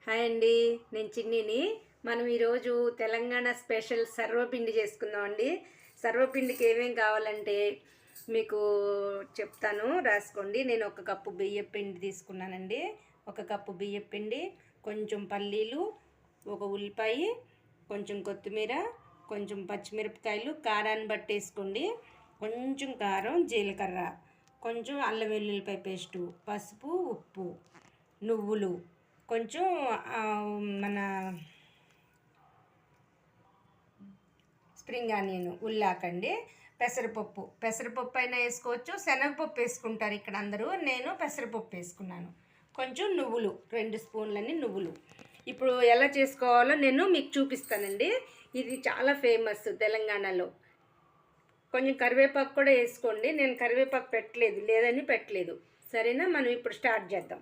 Hi అండి, నేను చిన్నిని. మనం ఈరోజు తెలంగాణ స్పెషల్ సర్వపిండి చేసుకుందాం అండి. సర్వపిండికి ఏమేమి కావాలంటే మీకు చెప్తాను, రాసుకోండి. నేను 1 కప్పు బియ్యం పిండి తీసుకున్నానండి. 1 కప్పు బియ్యం పిండి, కొంచెం పల్లీలు, 1 ఉల్లిపాయ, కొంచెం కొత్తిమీర, కొంచెం పచ్చిమిరపకాయలు, కారాన్ని బట్టి వేసుకోండి. కొంచెం కారం, జీలకర్ర, కొంచెం అల్లం వెల్లుల్లిపాయ పేస్టు, పసుపు, ఉప్పు, నువ్వులు, కొంచెం మన స్ప్రింగ్ ఆనియన్, ఉల్లాకండి, పెసరపప్పు అయినా వేసుకోవచ్చు, శనగపప్పు వేసుకుంటారు ఇక్కడ అందరూ. నేను పెసరపప్పు వేసుకున్నాను. కొంచెం నువ్వులు, 2 స్పూన్లని నువ్వులు. ఇప్పుడు ఎలా చేసుకోవాలో నేను మీకు చూపిస్తానండి. ఇది చాలా ఫేమస్ తెలంగాణలో. కొంచెం కరివేపాకు కూడా వేసుకోండి. నేను కరివేపాకు లేదని పెట్టలేదు. సరేనా? మనం ఇప్పుడు స్టార్ట్ చేద్దాం.